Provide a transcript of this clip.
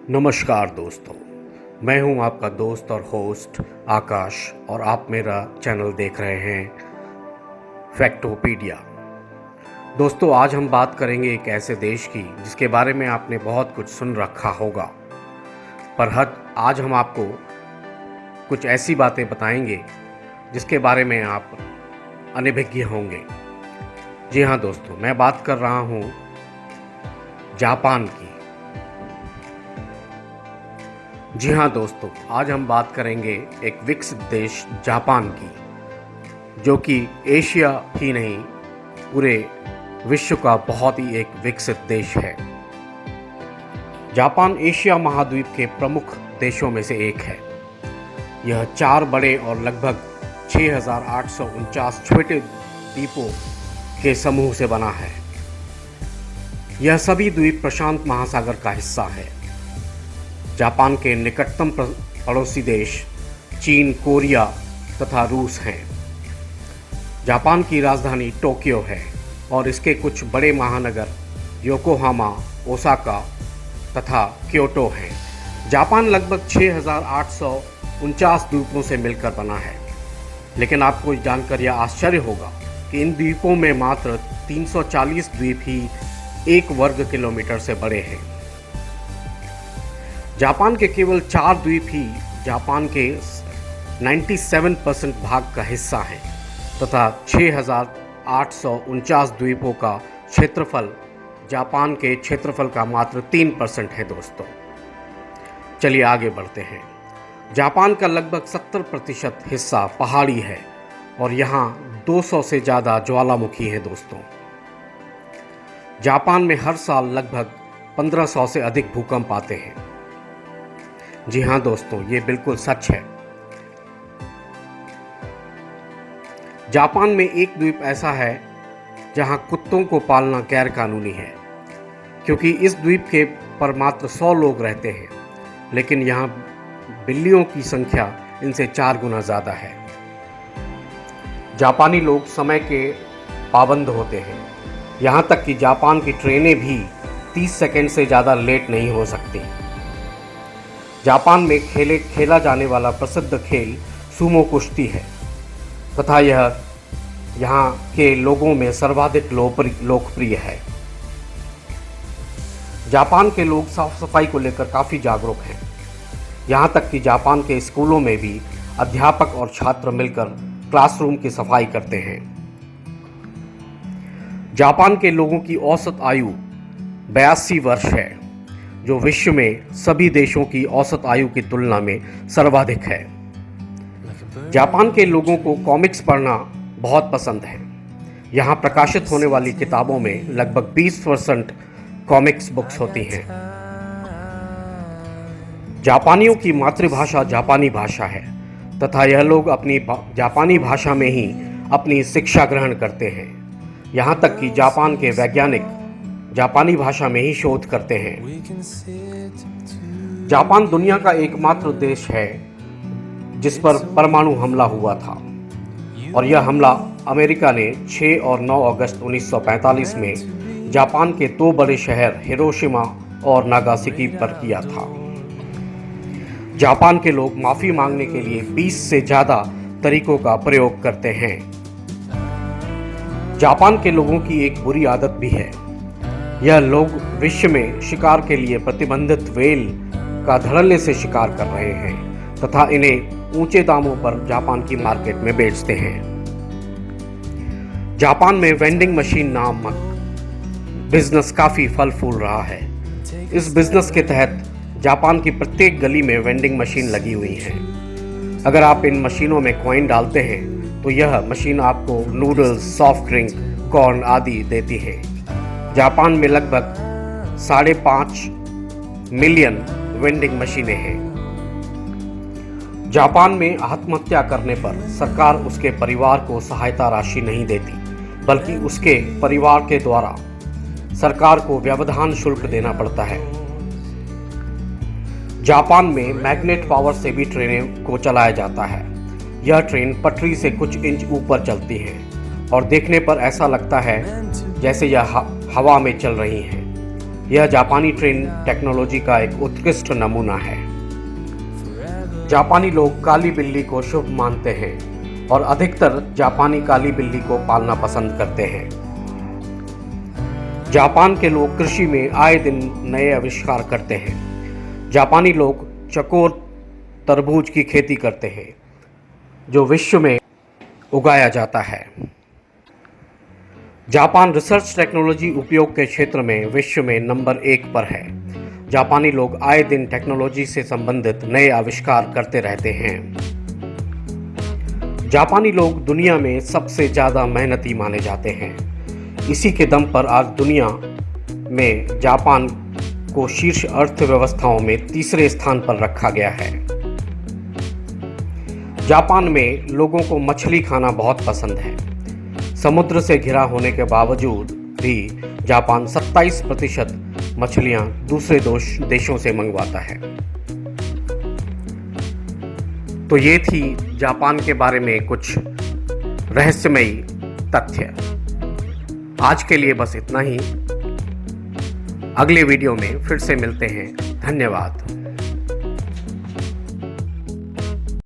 नमस्कार दोस्तों, मैं हूं आपका दोस्त और होस्ट आकाश और आप मेरा चैनल देख रहे हैं फैक्टोपीडिया। दोस्तों, आज हम बात करेंगे एक ऐसे देश की जिसके बारे में आपने बहुत कुछ सुन रखा होगा, पर आज हम आपको कुछ ऐसी बातें बताएंगे जिसके बारे में आप अनभिज्ञ होंगे। जी हाँ दोस्तों, मैं बात कर रहा हूँ जापान की। जी हाँ दोस्तों, आज हम बात करेंगे एक विकसित देश जापान की, जो कि एशिया ही नहीं पूरे विश्व का बहुत ही एक विकसित देश है। जापान एशिया महाद्वीप के प्रमुख देशों में से एक है। यह 4 बड़े और लगभग 6,849 छोटे द्वीपों के समूह से बना है। यह सभी द्वीप प्रशांत महासागर का हिस्सा है। जापान के निकटतम पड़ोसी देश चीन, कोरिया तथा रूस हैं। जापान की राजधानी टोक्यो है और इसके कुछ बड़े महानगर योकोहामा, ओसाका तथा क्योटो हैं। जापान लगभग 6,849 द्वीपों से मिलकर बना है, लेकिन आपको जानकर यह आश्चर्य होगा कि इन द्वीपों में मात्र 340 द्वीप ही 1 वर्ग किलोमीटर से बड़े हैं। जापान के केवल 4 द्वीप ही जापान के 97% भाग का हिस्सा हैं तथा 6,849 द्वीपों का क्षेत्रफल जापान के क्षेत्रफल का मात्र 3% है। दोस्तों, चलिए आगे बढ़ते हैं। जापान का लगभग 70% हिस्सा पहाड़ी है और यहाँ 200 से ज़्यादा ज्वालामुखी हैं। दोस्तों, जापान में हर साल लगभग 1500 से अधिक भूकंप आते हैं। जी हाँ दोस्तों, ये बिल्कुल सच है। जापान में एक द्वीप ऐसा है जहाँ कुत्तों को पालना गैर कानूनी है, क्योंकि इस द्वीप के पर मात्र 100 लोग रहते हैं, लेकिन यहाँ बिल्लियों की संख्या इनसे 4 गुना ज़्यादा है। जापानी लोग समय के पाबंद होते हैं, यहाँ तक कि जापान की ट्रेनें भी 30 सेकंड से ज़्यादा लेट नहीं हो सकती। जापान में खेला जाने वाला प्रसिद्ध खेल सूमो कुश्ती है तथा यह यहाँ के लोगों में सर्वाधिक लोकप्रिय है। जापान के लोग साफ सफाई को लेकर काफ़ी जागरूक हैं। यहाँ तक कि जापान के स्कूलों में भी अध्यापक और छात्र मिलकर क्लासरूम की सफाई करते हैं। जापान के लोगों की औसत आयु 82 वर्ष है, जो विश्व में सभी देशों की औसत आयु की तुलना में सर्वाधिक है। जापान के लोगों को कॉमिक्स पढ़ना बहुत पसंद है। यहाँ प्रकाशित होने वाली किताबों में लगभग 20% कॉमिक्स बुक्स होती हैं। जापानियों की मातृभाषा जापानी भाषा है तथा यह लोग अपनी जापानी भाषा में ही अपनी शिक्षा ग्रहण करते हैं। यहाँ तक कि जापान के वैज्ञानिक जापानी भाषा में ही शोध करते हैं। जापान दुनिया का एकमात्र देश है जिस पर परमाणु हमला हुआ था, और यह हमला अमेरिका ने 6 और 9 अगस्त 1945 में जापान के 2 बड़े शहर हिरोशिमा और नागासाकी पर किया था। जापान के लोग माफ़ी मांगने के लिए 20 से ज़्यादा तरीकों का प्रयोग करते हैं। जापान के लोगों की एक बुरी आदत भी है। यह लोग विश्व में शिकार के लिए प्रतिबंधित व्हेल का धड़ल्ले से शिकार कर रहे हैं तथा इन्हें ऊंचे दामों पर जापान की मार्केट में बेचते हैं। जापान में वेंडिंग मशीन नामक बिजनेस काफ़ी फल फूल रहा है। इस बिजनेस के तहत जापान की प्रत्येक गली में वेंडिंग मशीन लगी हुई है। अगर आप इन मशीनों में कॉइन डालते हैं तो यह मशीन आपको नूडल्स, सॉफ्ट ड्रिंक, कॉर्न आदि देती है। जापान में लगभग 5.5 मिलियन वेंडिंग मशीनें हैं। जापान में आत्महत्या करने पर सरकार उसके परिवार को सहायता राशि नहीं देती, बल्कि उसके परिवार के द्वारा सरकार को व्यवधान शुल्क देना पड़ता है। जापान में मैग्नेट पावर से भी ट्रेनों को चलाया जाता है। यह ट्रेन पटरी से कुछ इंच ऊपर चलती है और देखने पर ऐसा लगता है जैसे यह हवा में चल रही हैं। यह जापानी ट्रेन टेक्नोलॉजी का एक उत्कृष्ट नमूना है। जापानी लोग काली बिल्ली को शुभ मानते हैं और अधिकतर जापानी काली बिल्ली को पालना पसंद करते हैं। जापान के लोग कृषि में आए दिन नए आविष्कार करते हैं। जापानी लोग चकोर तरबूज की खेती करते हैं जो विश्व में उगाया जाता है। जापान रिसर्च टेक्नोलॉजी उपयोग के क्षेत्र में विश्व में नंबर 1 पर है। जापानी लोग आए दिन टेक्नोलॉजी से संबंधित नए आविष्कार करते रहते हैं। जापानी लोग दुनिया में सबसे ज़्यादा मेहनती माने जाते हैं। इसी के दम पर आज दुनिया में जापान को शीर्ष अर्थव्यवस्थाओं में तीसरे स्थान पर रखा गया है। जापान में लोगों को मछली खाना बहुत पसंद है। समुद्र से घिरा होने के बावजूद भी जापान 27% मछलियां दूसरे देशों से मंगवाता है। तो ये थी जापान के बारे में कुछ रहस्यमयी तथ्य। आज के लिए बस इतना ही। अगले वीडियो में फिर से मिलते हैं। धन्यवाद।